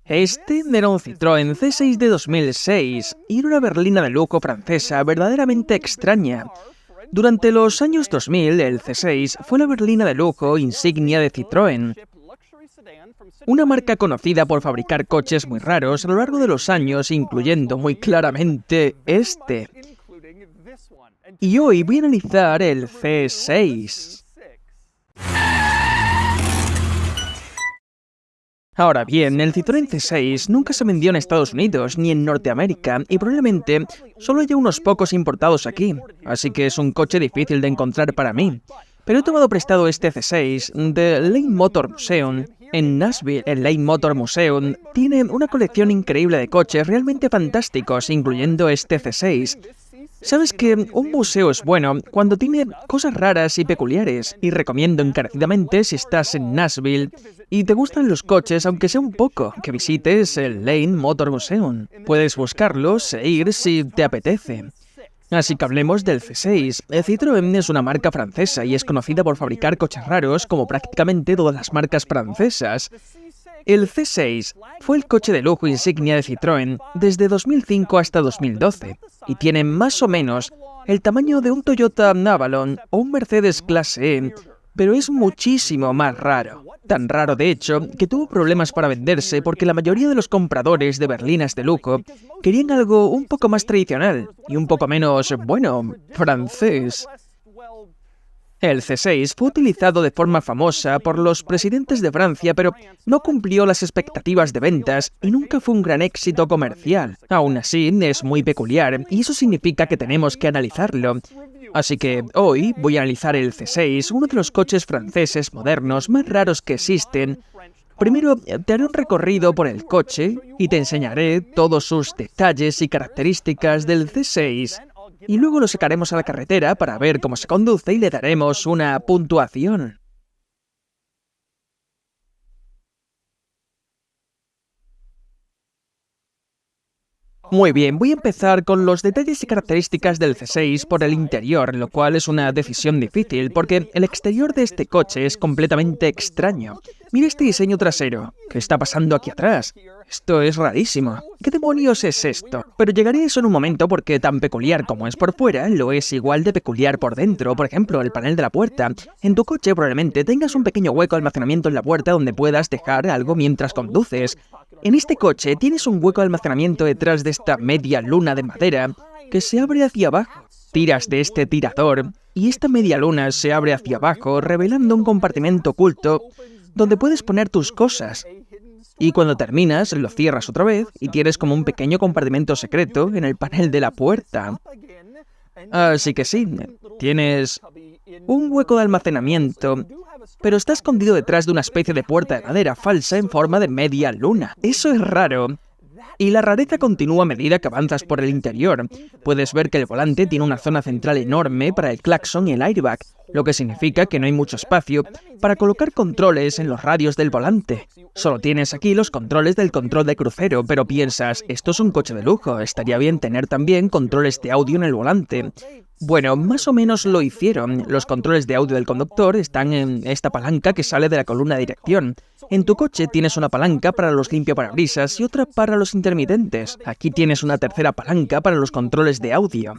Este era un Citroën C6 de 2006 y era una berlina de lujo francesa verdaderamente extraña. Durante los años 2000, el C6 fue la berlina de lujo insignia de Citroën, una marca conocida por fabricar coches muy raros a lo largo de los años, incluyendo muy claramente este. Y hoy voy a analizar el C6. Ahora bien, el Citroën C6 nunca se vendió en Estados Unidos ni en Norteamérica y probablemente solo haya unos pocos importados aquí, así que es un coche difícil de encontrar para mí. Pero he tomado prestado este C6 de Lane Motor Museum en Nashville. El Lane Motor Museum tiene una colección increíble de coches realmente fantásticos, incluyendo este C6. Sabes que un museo es bueno cuando tiene cosas raras y peculiares, y recomiendo encarecidamente, si estás en Nashville y te gustan los coches, aunque sea un poco, que visites el Lane Motor Museum. Puedes buscarlos e ir si te apetece. Así que hablemos del C6. El Citroën es una marca francesa y es conocida por fabricar coches raros como prácticamente todas las marcas francesas. El C6 fue el coche de lujo insignia de Citroën desde 2005 hasta 2012 y tiene más o menos el tamaño de un Toyota Avalon o un Mercedes Clase E, pero es muchísimo más raro. Tan raro, de hecho, que tuvo problemas para venderse porque la mayoría de los compradores de berlinas de lujo querían algo un poco más tradicional y un poco menos, bueno, francés. El C6 fue utilizado de forma famosa por los presidentes de Francia, pero no cumplió las expectativas de ventas y nunca fue un gran éxito comercial. Aún así, es muy peculiar y eso significa que tenemos que analizarlo. Así que hoy voy a analizar el C6, uno de los coches franceses modernos más raros que existen. Primero te haré un recorrido por el coche y te enseñaré todos sus detalles y características del C6. Y luego lo sacaremos a la carretera para ver cómo se conduce y le daremos una puntuación. Muy bien, voy a empezar con los detalles y características del C6 por el interior, lo cual es una decisión difícil porque el exterior de este coche es completamente extraño. Mira este diseño trasero. ¿Qué está pasando aquí atrás? Esto es rarísimo. ¿Qué demonios es esto? Pero llegaré a eso en un momento porque tan peculiar como es por fuera, lo es igual de peculiar por dentro. Por ejemplo, el panel de la puerta. En tu coche probablemente tengas un pequeño hueco de almacenamiento en la puerta donde puedas dejar algo mientras conduces. En este coche tienes un hueco de almacenamiento detrás de esta media luna de madera que se abre hacia abajo. Tiras de este tirador y esta media luna se abre hacia abajo, revelando un compartimento oculto donde puedes poner tus cosas. Y cuando terminas, lo cierras otra vez y tienes como un pequeño compartimento secreto en el panel de la puerta. Así que sí, tienes un hueco de almacenamiento, pero está escondido detrás de una especie de puerta de madera falsa en forma de media luna. Eso es raro. Y la rareza continúa a medida que avanzas por el interior. Puedes ver que el volante tiene una zona central enorme para el claxon y el airbag, lo que significa que no hay mucho espacio para colocar controles en los radios del volante. Solo tienes aquí los controles del control de crucero, pero piensas, esto es un coche de lujo, estaría bien tener también controles de audio en el volante. Bueno, más o menos lo hicieron. Los controles de audio del conductor están en esta palanca que sale de la columna de dirección. En tu coche tienes una palanca para los limpiaparabrisas y otra para los intermitentes. Aquí tienes una tercera palanca para los controles de audio.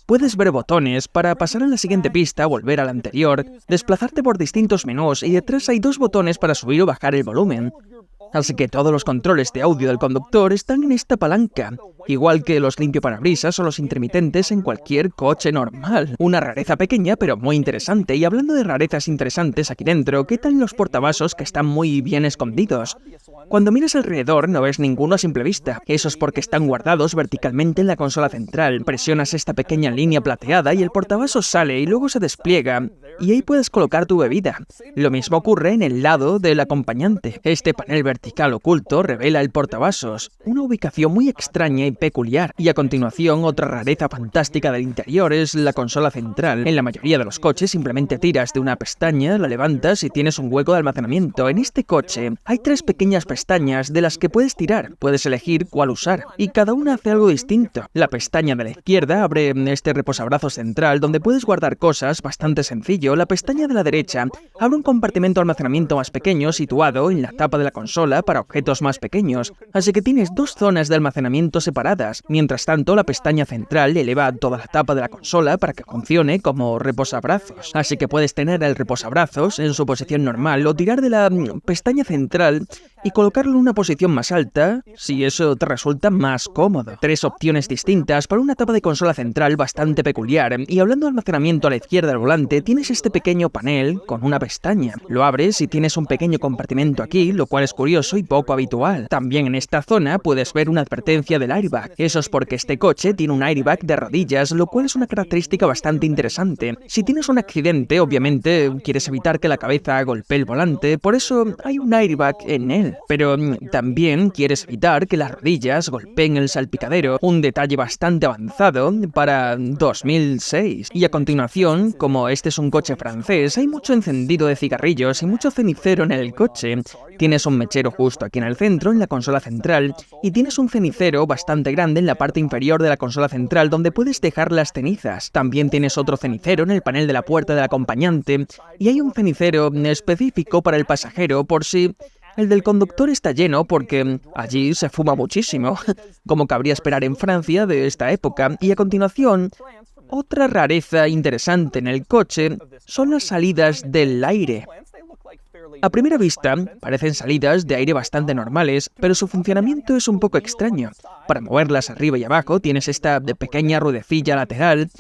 Puedes ver botones para pasar a la siguiente pista, volver a la anterior, desplazarte por distintos menús y detrás hay dos botones para subir o bajar el volumen. Así que todos los controles de audio del conductor están en esta palanca, igual que los limpiaparabrisas o los intermitentes en cualquier coche normal. Una rareza pequeña pero muy interesante. Y hablando de rarezas interesantes aquí dentro, ¿qué tal los portavasos que están muy bien escondidos? Cuando miras alrededor no ves ninguno a simple vista. Eso es porque están guardados verticalmente en la consola central. Presionas esta pequeña línea plateada y el portavasos sale y luego se despliega. Y ahí puedes colocar tu bebida. Lo mismo ocurre en el lado del acompañante. Este panel vertical oculto revela el portavasos, una ubicación muy extraña y peculiar. Y a continuación, otra rareza fantástica del interior es la consola central. En la mayoría de los coches simplemente tiras de una pestaña, la levantas y tienes un hueco de almacenamiento. En este coche hay 3 pequeñas pestañas de las que puedes tirar. Puedes elegir cuál usar y cada una hace algo distinto. La pestaña de la izquierda abre este reposabrazos central donde puedes guardar cosas, bastante sencillo. La pestaña de la derecha abre un compartimento de almacenamiento más pequeño situado en la tapa de la consola para objetos más pequeños. Así que tienes 2 zonas de almacenamiento separadas. Mientras tanto, la pestaña central eleva toda la tapa de la consola para que funcione como reposabrazos. Así que puedes tener el reposabrazos en su posición normal o tirar de la pestaña central y colocarlo en una posición más alta si eso te resulta más cómodo. 3 opciones distintas para una tapa de consola central bastante peculiar. Y hablando de almacenamiento, a la izquierda del volante tienes este pequeño panel con una pestaña. Lo abres y tienes un pequeño compartimento aquí, lo cual es curioso y poco habitual. También en esta zona puedes ver una advertencia del airbag. Eso es porque este coche tiene un airbag de rodillas, lo cual es una característica bastante interesante. Si tienes un accidente, obviamente quieres evitar que la cabeza golpee el volante, por eso hay un airbag en él. Pero también quieres evitar que las rodillas golpeen el salpicadero, un detalle bastante avanzado para 2006. Y a continuación, como este es un coche francés, hay mucho encendido de cigarrillos y mucho cenicero en el coche. Tienes un mechero justo aquí en el centro, en la consola central, y tienes un cenicero bastante grande en la parte inferior de la consola central donde puedes dejar las cenizas. También tienes otro cenicero en el panel de la puerta del acompañante, y hay un cenicero específico para el pasajero por si el del conductor está lleno porque allí se fuma muchísimo, como cabría esperar en Francia de esta época. Y a continuación, otra rareza interesante en el coche son las salidas del aire. A primera vista, parecen salidas de aire bastante normales, pero su funcionamiento es un poco extraño. Para moverlas arriba y abajo tienes esta pequeña ruedecilla lateral.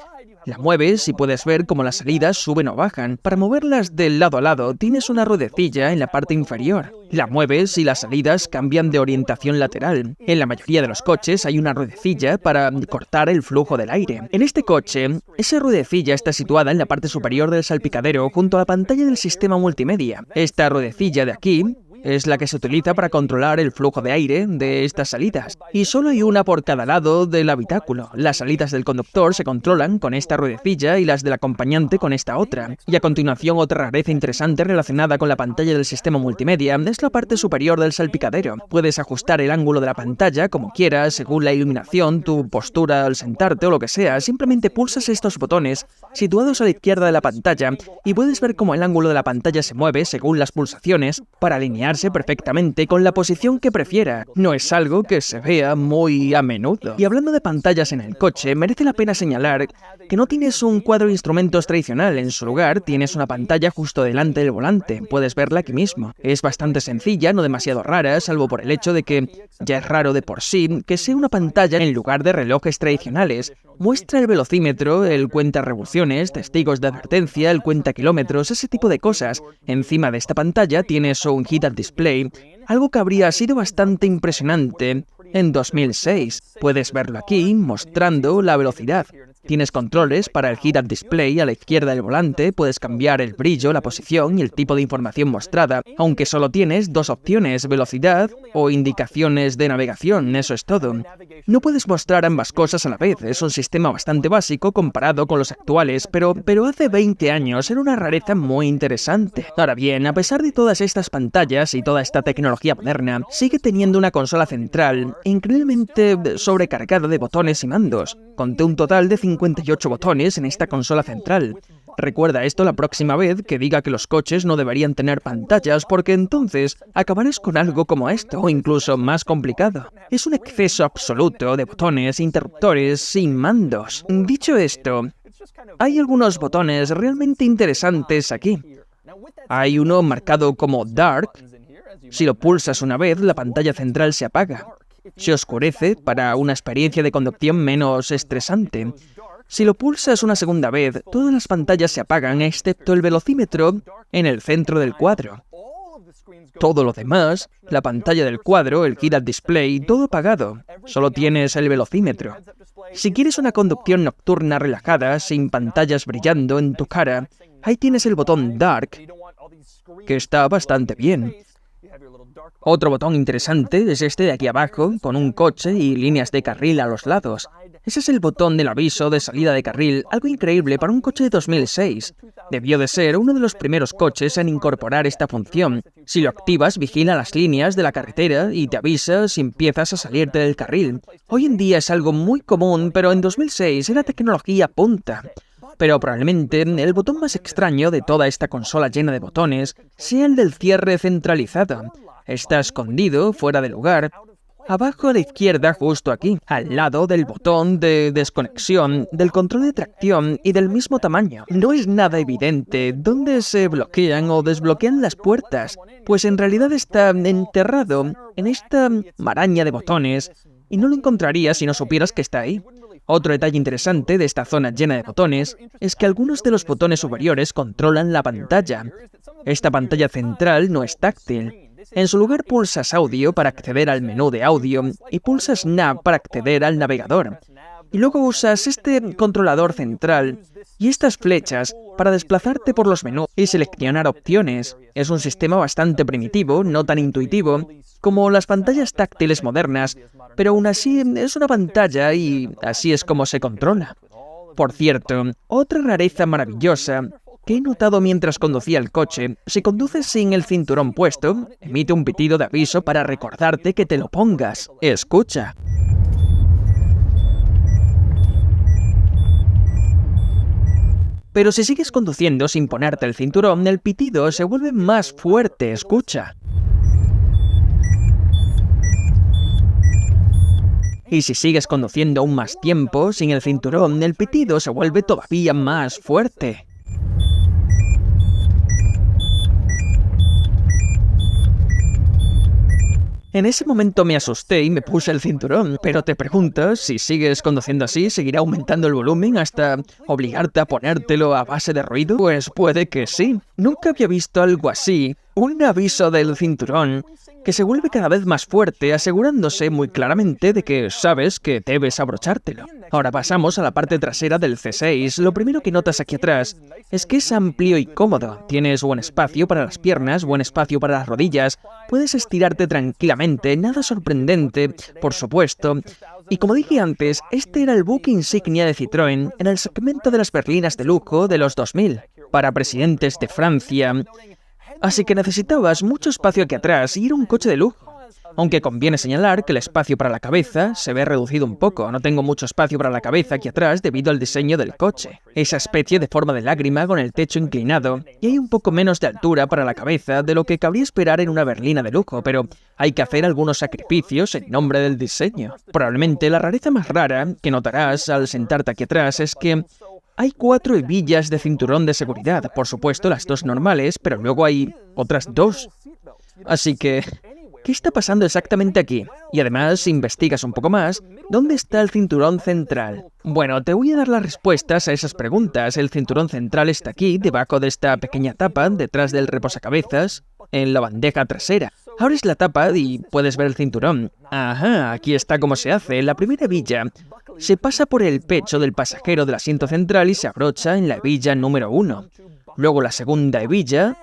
La mueves y puedes ver cómo las salidas suben o bajan. Para moverlas de lado a lado tienes una ruedecilla en la parte inferior. La mueves y las salidas cambian de orientación lateral. En la mayoría de los coches hay una ruedecilla para cortar el flujo del aire. En este coche, esa ruedecilla está situada en la parte superior del salpicadero junto a la pantalla del sistema multimedia. Esta ruedecilla de aquí es la que se utiliza para controlar el flujo de aire de estas salidas. Y solo hay una por cada lado del habitáculo. Las salidas del conductor se controlan con esta ruedecilla y las del acompañante con esta otra. Y a continuación, otra rareza interesante relacionada con la pantalla del sistema multimedia es la parte superior del salpicadero. Puedes ajustar el ángulo de la pantalla como quieras, según la iluminación, tu postura al sentarte o lo que sea. Simplemente pulsas estos botones situados a la izquierda de la pantalla y puedes ver cómo el ángulo de la pantalla se mueve según las pulsaciones para alinearse perfectamente con la posición que prefiera. No es algo que se vea muy a menudo. Y hablando de pantallas en el coche, merece la pena señalar que no tienes un cuadro de instrumentos tradicional. En su lugar, tienes una pantalla justo delante del volante. Puedes verla aquí mismo. Es bastante sencilla, no demasiado rara, salvo por el hecho de que ya es raro de por sí que sea una pantalla en lugar de relojes tradicionales. Muestra el velocímetro, el cuenta revoluciones, testigos de advertencia, el cuenta kilómetros, ese tipo de cosas. Encima de esta pantalla tienes un head-up display, algo que habría sido bastante impresionante en 2006. Puedes verlo aquí, mostrando la velocidad. Tienes controles para el head-up display a la izquierda del volante, puedes cambiar el brillo, la posición y el tipo de información mostrada, aunque solo tienes 2 opciones, velocidad o indicaciones de navegación, eso es todo. No puedes mostrar ambas cosas a la vez, es un sistema bastante básico comparado con los actuales, pero hace 20 años era una rareza muy interesante. Ahora bien, a pesar de todas estas pantallas y toda esta tecnología moderna, sigue teniendo una consola central increíblemente sobrecargada de botones y mandos. Conté un total de 58 botones en esta consola central. Recuerda esto la próxima vez que diga que los coches no deberían tener pantallas, porque entonces acabarás con algo como esto, o incluso más complicado. Es un exceso absoluto de botones, interruptores sin mandos. Dicho esto, hay algunos botones realmente interesantes aquí. Hay uno marcado como Dark. Si lo pulsas una vez, la pantalla central se apaga. Se oscurece para una experiencia de conducción menos estresante. Si lo pulsas una segunda vez, todas las pantallas se apagan excepto el velocímetro en el centro del cuadro. Todo lo demás, la pantalla del cuadro, el head-up display, todo apagado. Solo tienes el velocímetro. Si quieres una conducción nocturna relajada, sin pantallas brillando en tu cara, ahí tienes el botón Dark, que está bastante bien. Otro botón interesante es este de aquí abajo, con un coche y líneas de carril a los lados. Ese es el botón del aviso de salida de carril, algo increíble para un coche de 2006. Debió de ser uno de los primeros coches en incorporar esta función. Si lo activas, vigila las líneas de la carretera y te avisa si empiezas a salirte del carril. Hoy en día es algo muy común, pero en 2006 era tecnología punta. Pero probablemente el botón más extraño de toda esta consola llena de botones sea el del cierre centralizado. Está escondido, fuera de lugar, abajo a la izquierda, justo aquí, al lado del botón de desconexión, del control de tracción y del mismo tamaño. No es nada evidente dónde se bloquean o desbloquean las puertas, pues en realidad está enterrado en esta maraña de botones y no lo encontrarías si no supieras que está ahí. Otro detalle interesante de esta zona llena de botones es que algunos de los botones superiores controlan la pantalla. Esta pantalla central no es táctil. En su lugar pulsas audio para acceder al menú de audio y pulsas nav para acceder al navegador. Y luego usas este controlador central y estas flechas para desplazarte por los menús y seleccionar opciones. Es un sistema bastante primitivo, no tan intuitivo como las pantallas táctiles modernas, pero aún así es una pantalla y así es como se controla. Por cierto, otra rareza maravillosa que he notado mientras conducía el coche: si conduces sin el cinturón puesto, emite un pitido de aviso para recordarte que te lo pongas. Escucha. Pero si sigues conduciendo sin ponerte el cinturón, el pitido se vuelve más fuerte. Escucha. Y si sigues conduciendo aún más tiempo sin el cinturón, el pitido se vuelve todavía más fuerte. En ese momento me asusté y me puse el cinturón, pero te preguntas, si sigues conduciendo así, ¿seguirá aumentando el volumen hasta obligarte a ponértelo a base de ruido? Pues puede que sí. Nunca había visto algo así, un aviso del cinturón que se vuelve cada vez más fuerte, asegurándose muy claramente de que sabes que debes abrochártelo. Ahora pasamos a la parte trasera del C6. Lo primero que notas aquí atrás es que es amplio y cómodo. Tienes buen espacio para las piernas, buen espacio para las rodillas, puedes estirarte tranquilamente, nada sorprendente, por supuesto. Y como dije antes, este era el buque insignia de Citroën en el segmento de las berlinas de lujo de los 2000, para presidentes de Francia. Así que necesitabas mucho espacio aquí atrás y era un coche de lujo. Aunque conviene señalar que el espacio para la cabeza se ve reducido un poco. No tengo mucho espacio para la cabeza aquí atrás debido al diseño del coche. Esa especie de forma de lágrima con el techo inclinado, y hay un poco menos de altura para la cabeza de lo que cabría esperar en una berlina de lujo, pero hay que hacer algunos sacrificios en nombre del diseño. Probablemente la rareza más rara que notarás al sentarte aquí atrás es que hay 4 hebillas de cinturón de seguridad, por supuesto las 2 normales, pero luego hay otras 2. Así que, ¿qué está pasando exactamente aquí? Y además, si investigas un poco más, ¿dónde está el cinturón central? Bueno, te voy a dar las respuestas a esas preguntas. El cinturón central está aquí, debajo de esta pequeña tapa, detrás del reposacabezas, en la bandeja trasera. Abres la tapa y puedes ver el cinturón. Ajá, aquí está cómo se hace. La primera hebilla se pasa por el pecho del pasajero del asiento central y se abrocha en la hebilla número 1. Luego la segunda hebilla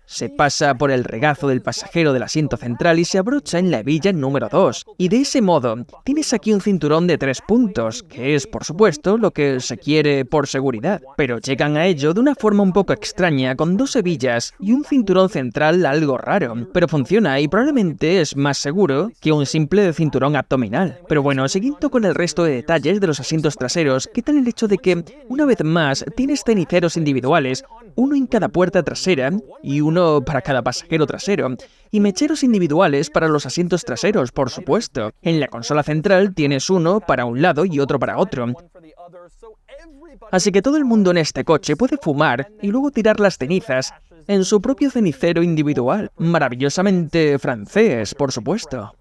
se pasa por el regazo del pasajero del asiento central y se abrocha en la hebilla número 2. Y de ese modo, tienes aquí un cinturón de 3 puntos, que es, por supuesto, lo que se quiere por seguridad. Pero llegan a ello de una forma un poco extraña, con 2 hebillas y un cinturón central algo raro. Pero funciona y probablemente es más seguro que un simple cinturón abdominal. Pero bueno, siguiendo con el resto de detalles de los asientos traseros, ¿qué tal el hecho de que, una vez más, tienes ceniceros individuales, uno en cada puerta trasera y uno para cada pasajero trasero, y mecheros individuales para los asientos traseros, por supuesto? En la consola central tienes uno para un lado y otro para otro. Así que todo el mundo en este coche puede fumar y luego tirar las cenizas en su propio cenicero individual. Maravillosamente francés, por supuesto.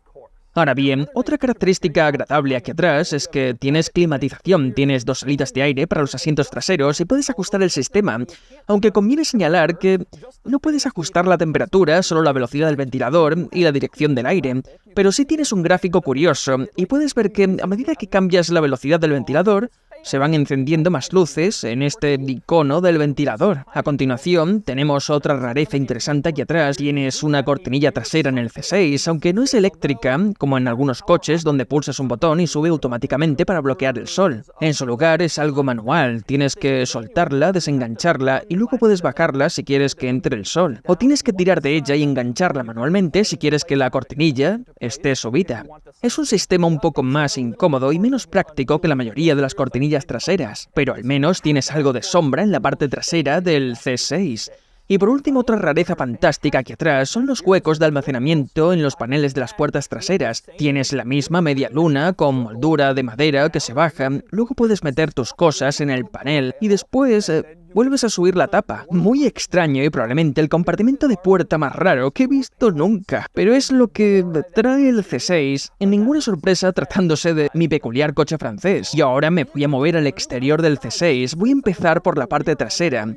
Ahora bien, otra característica agradable aquí atrás es que tienes climatización, tienes 2 salidas de aire para los asientos traseros y puedes ajustar el sistema, aunque conviene señalar que no puedes ajustar la temperatura, solo la velocidad del ventilador y la dirección del aire, pero sí tienes un gráfico curioso y puedes ver que a medida que cambias la velocidad del ventilador, se van encendiendo más luces en este icono del ventilador. A continuación, tenemos otra rareza interesante aquí atrás. Tienes una cortinilla trasera en el C6, aunque no es eléctrica, como en algunos coches donde pulsas un botón y sube automáticamente para bloquear el sol. En su lugar es algo manual, tienes que soltarla, desengancharla y luego puedes bajarla si quieres que entre el sol. O tienes que tirar de ella y engancharla manualmente si quieres que la cortinilla esté subida. Es un sistema un poco más incómodo y menos práctico que la mayoría de las cortinillas traseras, pero al menos tienes algo de sombra en la parte trasera del C6. Y por último, otra rareza fantástica aquí atrás son los huecos de almacenamiento en los paneles de las puertas traseras. Tienes la misma media luna con moldura de madera que se baja, luego puedes meter tus cosas en el panel y después vuelves a subir la tapa. Muy extraño y probablemente el compartimento de puerta más raro que he visto nunca. Pero es lo que trae el C6, en ninguna sorpresa tratándose de mi peculiar coche francés. Y ahora me voy a mover al exterior del C6, voy a empezar por la parte trasera.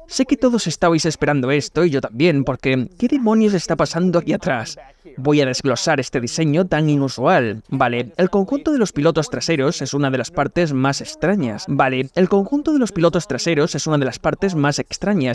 Sé que todos estabais esperando esto, y yo también, porque ¿qué demonios está pasando aquí atrás? Voy a desglosar este diseño tan inusual. Vale, el conjunto de los pilotos traseros es una de las partes más extrañas.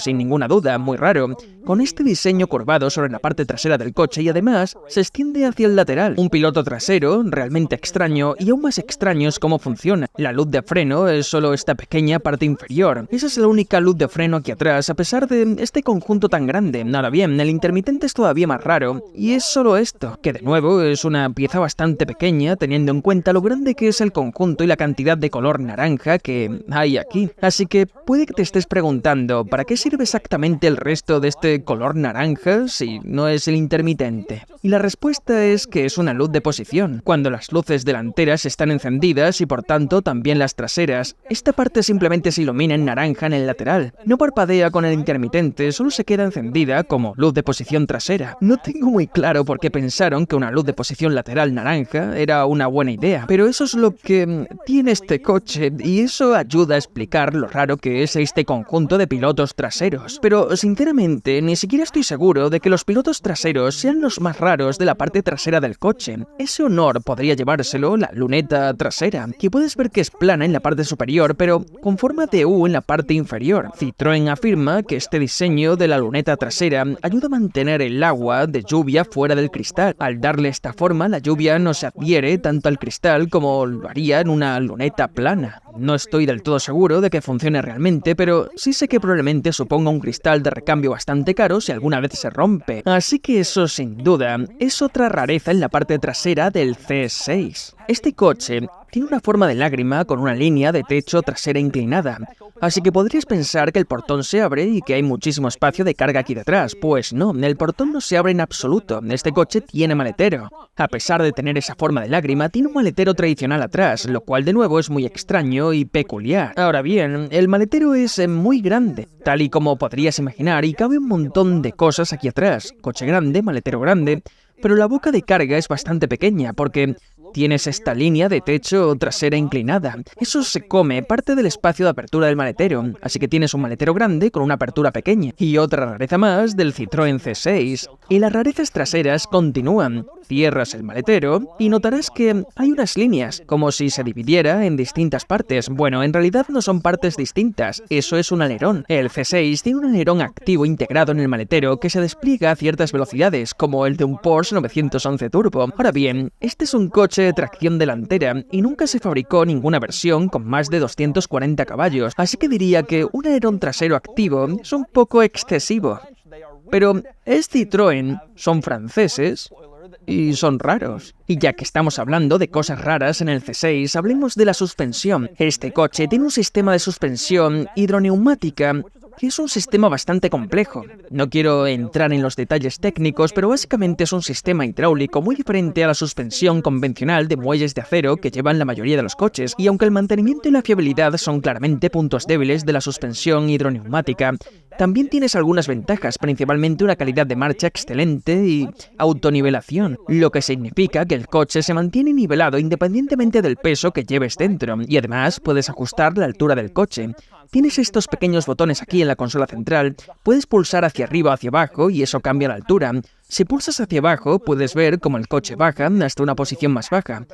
Sin ninguna duda, muy raro. Con este diseño curvado sobre la parte trasera del coche y además se extiende hacia el lateral. Un piloto trasero realmente extraño, y aún más extraño es cómo funciona. La luz de freno es solo esta pequeña parte inferior. Esa es la única luz de freno aquí atrás, a pesar de este conjunto tan grande. Nada bien, el intermitente es todavía más raro, y es solo esto, que de nuevo es una pieza bastante pequeña, teniendo en cuenta lo grande que es el conjunto y la cantidad de color naranja que hay aquí. Así que puede que te estés preguntando, ¿para qué sirve exactamente el resto de este color naranja si no es el intermitente? Y la respuesta es que es una luz de posición. Cuando las luces delanteras están encendidas y por tanto también las traseras, esta parte simplemente se ilumina en naranja en el lateral. No parpadea con el intermitente, solo se queda encendida como luz de posición trasera. No tengo muy claro por qué pensaron que una luz de posición lateral naranja era una buena idea, pero eso es lo que tiene este coche, y eso ayuda a explicar lo raro que es este conjunto de pilotos traseros. Pero sinceramente, ni siquiera estoy seguro de que los pilotos traseros sean los más raros de la parte trasera del coche. Ese honor podría llevárselo la luneta trasera, que puedes ver que es plana en la parte superior, pero con forma de U en la parte inferior. Citroën afirma que este diseño de la luneta trasera ayuda a mantener el agua de lluvia fuera del cristal. Al darle esta forma, la lluvia no se adhiere tanto al cristal como lo haría en una luneta plana. No estoy del todo seguro de que funcione realmente, pero sí sé que probablemente suponga un cristal de recambio bastante caro si alguna vez se rompe. Así que eso sin duda es otra rareza en la parte trasera del C6. Este coche tiene una forma de lágrima con una línea de techo trasera inclinada, así que podrías pensar que el portón se abre y que hay muchísimo espacio de carga aquí detrás. Pues no, el portón no se abre en absoluto. Este coche tiene maletero. A pesar de tener esa forma de lágrima, tiene un maletero tradicional atrás, lo cual de nuevo es muy extraño y peculiar. Ahora bien, el maletero es muy grande, tal y como podrías imaginar, y cabe un montón de cosas aquí atrás. Coche grande, maletero grande, pero la boca de carga es bastante pequeña porque tienes esta línea de techo trasera inclinada. Eso se come parte del espacio de apertura del maletero, así que tienes un maletero grande con una apertura pequeña. Y otra rareza más del Citroën C6. Y las rarezas traseras continúan. Cierras el maletero y notarás que hay unas líneas, como si se dividiera en distintas partes. Bueno, en realidad no son partes distintas, eso es un alerón. El C6 tiene un alerón activo integrado en el maletero que se despliega a ciertas velocidades, como el de un Porsche 911 Turbo. Ahora bien, este es un coche de tracción delantera y nunca se fabricó ninguna versión con más de 240 caballos, así que diría que un alerón trasero activo es un poco excesivo. Pero es Citroën, son franceses y son raros. Y ya que estamos hablando de cosas raras en el C6, hablemos de la suspensión. Este coche tiene un sistema de suspensión hidroneumática que es un sistema bastante complejo. No quiero entrar en los detalles técnicos, pero básicamente es un sistema hidráulico muy diferente a la suspensión convencional de muelles de acero que llevan la mayoría de los coches, y aunque el mantenimiento y la fiabilidad son claramente puntos débiles de la suspensión hidroneumática, también tienes algunas ventajas, principalmente una calidad de marcha excelente y autonivelación, lo que significa que el coche se mantiene nivelado independientemente del peso que lleves dentro, y además puedes ajustar la altura del coche. Tienes estos pequeños botones aquí en la consola central, puedes pulsar hacia arriba o hacia abajo y eso cambia la altura. Si pulsas hacia abajo, puedes ver cómo el coche baja hasta una posición más baja.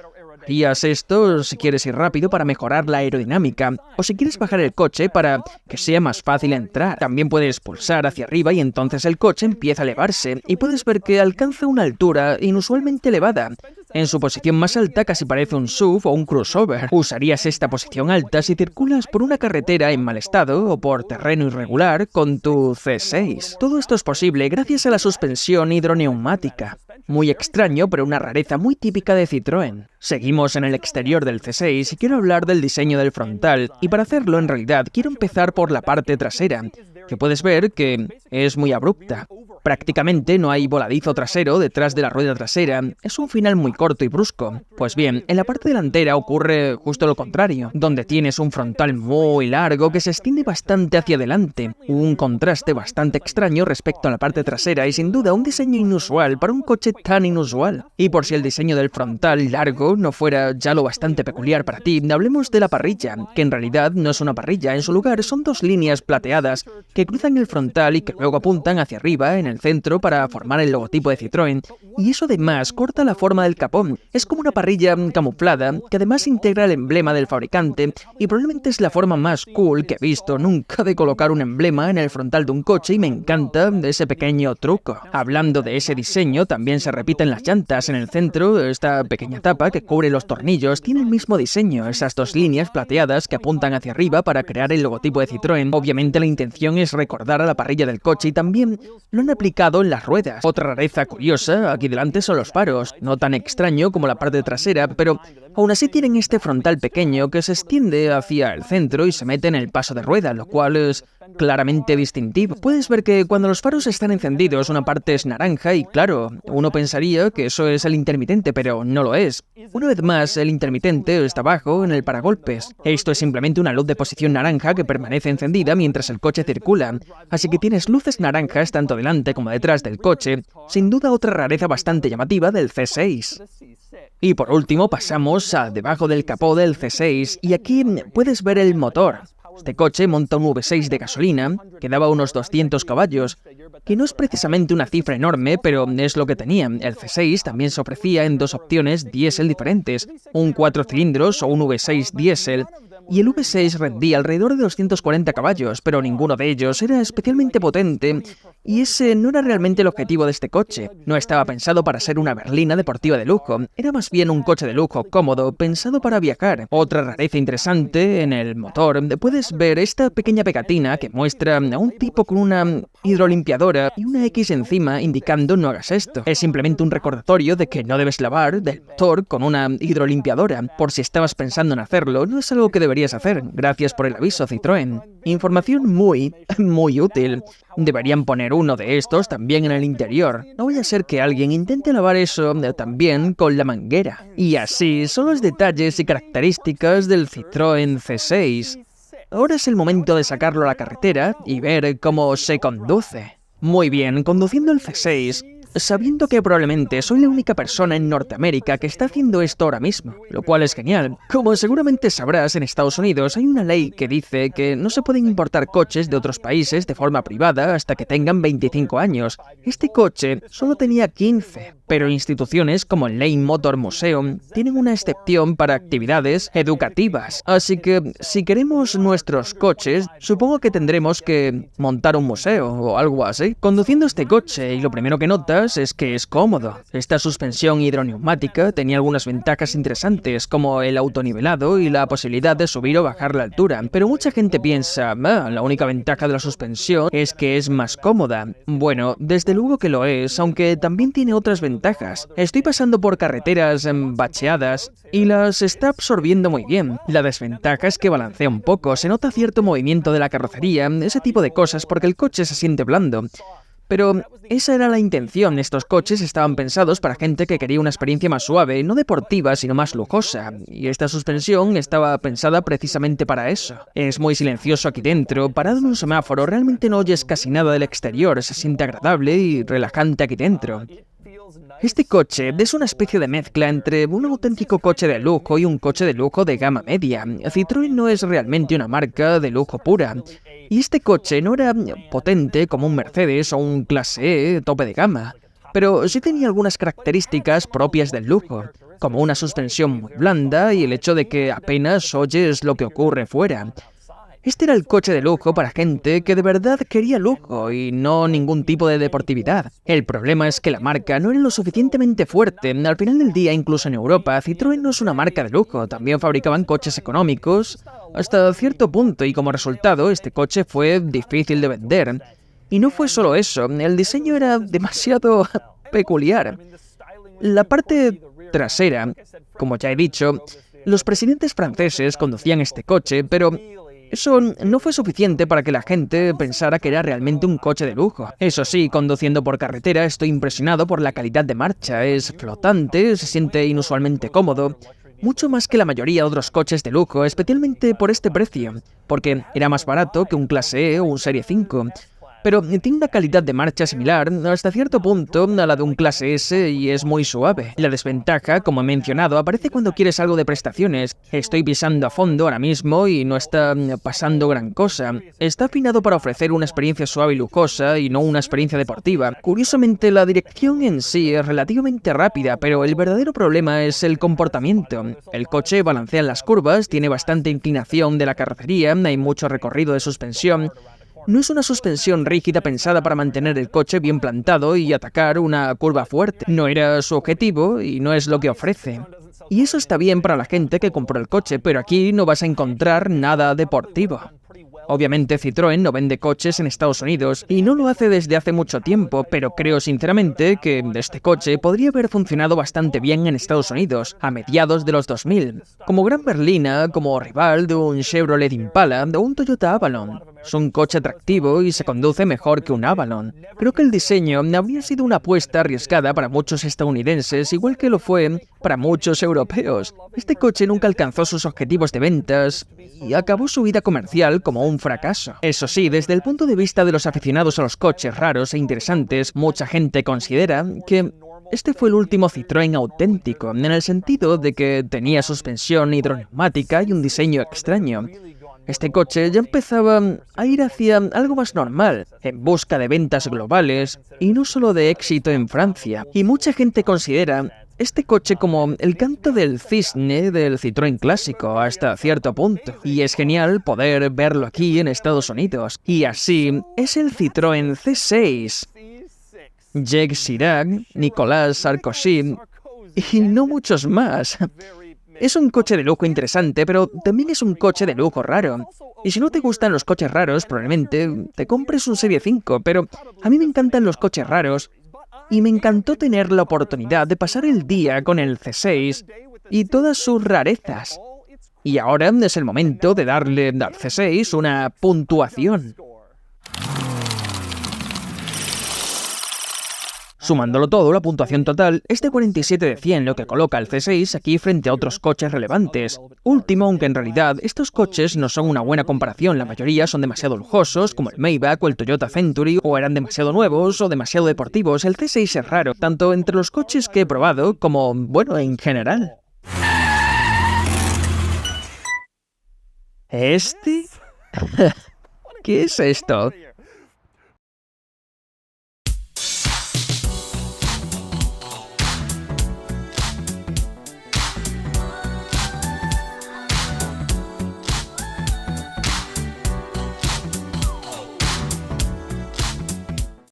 Harías esto si quieres ir rápido para mejorar la aerodinámica o si quieres bajar el coche para que sea más fácil entrar. También puedes pulsar hacia arriba y entonces el coche empieza a elevarse y puedes ver que alcanza una altura inusualmente elevada. En su posición más alta casi parece un SUV o un crossover. Usarías esta posición alta si circulas por una carretera en mal estado o por terreno irregular con tu C6. Todo esto es posible gracias a la suspensión hidroneumática. Muy extraño, pero una rareza muy típica de Citroën. Seguimos en el exterior del C6 y quiero hablar del diseño del frontal, y para hacerlo en realidad quiero empezar por la parte trasera, que puedes ver que es muy abrupta. Prácticamente no hay voladizo trasero detrás de la rueda trasera, es un final muy corto y brusco. Pues bien, en la parte delantera ocurre justo lo contrario, donde tienes un frontal muy largo que se extiende bastante hacia adelante, un contraste bastante extraño respecto a la parte trasera y sin duda un diseño inusual para un coche tan inusual. Y por si el diseño del frontal largo no fuera ya lo bastante peculiar para ti, hablemos de la parrilla, que en realidad no es una parrilla, en su lugar son dos líneas plateadas que cruzan el frontal y que luego apuntan hacia arriba en el centro para formar el logotipo de Citroën, y eso además corta la forma del capó. Es como una parrilla camuflada que además integra el emblema del fabricante y probablemente es la forma más cool que he visto nunca de colocar un emblema en el frontal de un coche y me encanta ese pequeño truco. Hablando de ese diseño, también se repiten las llantas. En el centro, esta pequeña tapa que cubre los tornillos tiene el mismo diseño, esas dos líneas plateadas que apuntan hacia arriba para crear el logotipo de Citroën. Obviamente la intención es recordar a la parrilla del coche y también lo han aplicado en las ruedas. Otra rareza curiosa aquí delante son los faros, no tan extraño como la parte trasera, pero aún así tienen este frontal pequeño que se extiende hacia el centro y se mete en el paso de rueda, lo cual es claramente distintivo. Puedes ver que cuando los faros están encendidos una parte es naranja y claro, uno pensaría que eso es el intermitente, pero no lo es. Una vez más, el intermitente está abajo en el paragolpes. Esto es simplemente una luz de posición naranja que permanece encendida mientras el coche circula. Así que tienes luces naranjas tanto delante como detrás del coche, sin duda otra rareza bastante llamativa del C6. Y por último pasamos a debajo del capó del C6 y aquí puedes ver el motor. Este coche monta un V6 de gasolina que daba unos 200 caballos, que no es precisamente una cifra enorme, pero es lo que tenía. El C6 también se ofrecía en dos opciones diésel diferentes, un 4 cilindros o un V6 diésel, y el V6 rendía alrededor de 240 caballos, pero ninguno de ellos era especialmente potente, y ese no era realmente el objetivo de este coche. No estaba pensado para ser una berlina deportiva de lujo, era más bien un coche de lujo cómodo, pensado para viajar. Otra rareza interesante en el motor, puedes ver esta pequeña pegatina que muestra a un tipo con una hidrolimpiadora y una X encima indicando no hagas esto. Es simplemente un recordatorio de que no debes lavar del motor con una hidrolimpiadora. Por si estabas pensando en hacerlo, no es algo que deberías hacer. Gracias por el aviso, Citroën. Información muy útil. Deberían poner uno de estos también en el interior. No vaya a ser que alguien intente lavar eso también con la manguera. Y así son los detalles y características del Citroën C6. Ahora es el momento de sacarlo a la carretera y ver cómo se conduce. Muy bien, conduciendo el C6, sabiendo que probablemente soy la única persona en Norteamérica que está haciendo esto ahora mismo, lo cual es genial. Como seguramente sabrás, en Estados Unidos hay una ley que dice que no se pueden importar coches de otros países de forma privada hasta que tengan 25 años. Este coche solo tenía 15, pero instituciones como el Lane Motor Museum tienen una excepción para actividades educativas. Así que, si queremos nuestros coches, supongo que tendremos que montar un museo o algo así. Conduciendo este coche, y lo primero que notas es que es cómodo. Esta suspensión hidroneumática tenía algunas ventajas interesantes, como el autonivelado y la posibilidad de subir o bajar la altura. Pero mucha gente piensa, la única ventaja de la suspensión es que es más cómoda. Bueno, desde luego que lo es, aunque también tiene otras ventajas. Estoy pasando por carreteras bacheadas y las está absorbiendo muy bien. La desventaja es que balancea un poco, se nota cierto movimiento de la carrocería, ese tipo de cosas porque el coche se siente blando. Pero esa era la intención, estos coches estaban pensados para gente que quería una experiencia más suave, no deportiva, sino más lujosa, y esta suspensión estaba pensada precisamente para eso. Es muy silencioso aquí dentro, parado en un semáforo, realmente no oyes casi nada del exterior, se siente agradable y relajante aquí dentro. Este coche es una especie de mezcla entre un auténtico coche de lujo y un coche de lujo de gama media. Citroën no es realmente una marca de lujo pura. Y este coche no era potente como un Mercedes o un Clase E tope de gama, pero sí tenía algunas características propias del lujo, como una suspensión muy blanda y el hecho de que apenas oyes lo que ocurre fuera. Este era el coche de lujo para gente que de verdad quería lujo y no ningún tipo de deportividad. El problema es que la marca no era lo suficientemente fuerte. Al final del día, incluso en Europa, Citroën no es una marca de lujo. También fabricaban coches económicos hasta cierto punto y como resultado, este coche fue difícil de vender. Y no fue solo eso, el diseño era demasiado peculiar. La parte trasera, como ya he dicho, los presidentes franceses conducían este coche, pero eso no fue suficiente para que la gente pensara que era realmente un coche de lujo. Eso sí, conduciendo por carretera estoy impresionado por la calidad de marcha. Es flotante, se siente inusualmente cómodo, mucho más que la mayoría de otros coches de lujo, especialmente por este precio, porque era más barato que un Clase E o un Serie 5. Pero tiene una calidad de marcha similar hasta cierto punto a la de un Clase S y es muy suave. La desventaja, como he mencionado, aparece cuando quieres algo de prestaciones. Estoy pisando a fondo ahora mismo y no está pasando gran cosa. Está afinado para ofrecer una experiencia suave y lujosa y no una experiencia deportiva. Curiosamente, la dirección en sí es relativamente rápida, pero el verdadero problema es el comportamiento. El coche balancea en las curvas, tiene bastante inclinación de la carrocería, hay mucho recorrido de suspensión. No es una suspensión rígida pensada para mantener el coche bien plantado y atacar una curva fuerte. No era su objetivo y no es lo que ofrece. Y eso está bien para la gente que compró el coche, pero aquí no vas a encontrar nada deportivo. Obviamente Citroën no vende coches en Estados Unidos y no lo hace desde hace mucho tiempo, pero creo sinceramente que este coche podría haber funcionado bastante bien en Estados Unidos a mediados de los 2000, como gran berlina, como rival de un Chevrolet Impala o un Toyota Avalon. Es un coche atractivo y se conduce mejor que un Avalon. Creo que el diseño habría sido una apuesta arriesgada para muchos estadounidenses, igual que lo fue para muchos europeos. Este coche nunca alcanzó sus objetivos de ventas y acabó su vida comercial como un fracaso. Eso sí, desde el punto de vista de los aficionados a los coches raros e interesantes, mucha gente considera que este fue el último Citroën auténtico, en el sentido de que tenía suspensión hidroneumática y un diseño extraño. Este coche ya empezaba a ir hacia algo más normal, en busca de ventas globales y no solo de éxito en Francia. Y mucha gente considera este coche como el canto del cisne del Citroën clásico hasta cierto punto. Y es genial poder verlo aquí en Estados Unidos. Y así es el Citroën C6. Jacques Chirac, Nicolas Sarkozy y no muchos más. Es un coche de lujo interesante, pero también es un coche de lujo raro. Y si no te gustan los coches raros, probablemente te compres un Serie 5, pero a mí me encantan los coches raros y me encantó tener la oportunidad de pasar el día con el C6 y todas sus rarezas. Y ahora es el momento de darle al C6 una puntuación. Sumándolo todo, la puntuación total es de 47 de 100, lo que coloca al C6 aquí frente a otros coches relevantes. Último, aunque en realidad estos coches no son una buena comparación, la mayoría son demasiado lujosos, como el Maybach o el Toyota Century, o eran demasiado nuevos o demasiado deportivos. El C6 es raro, tanto entre los coches que he probado como, bueno, en general. ¿Este? ¿Qué es esto?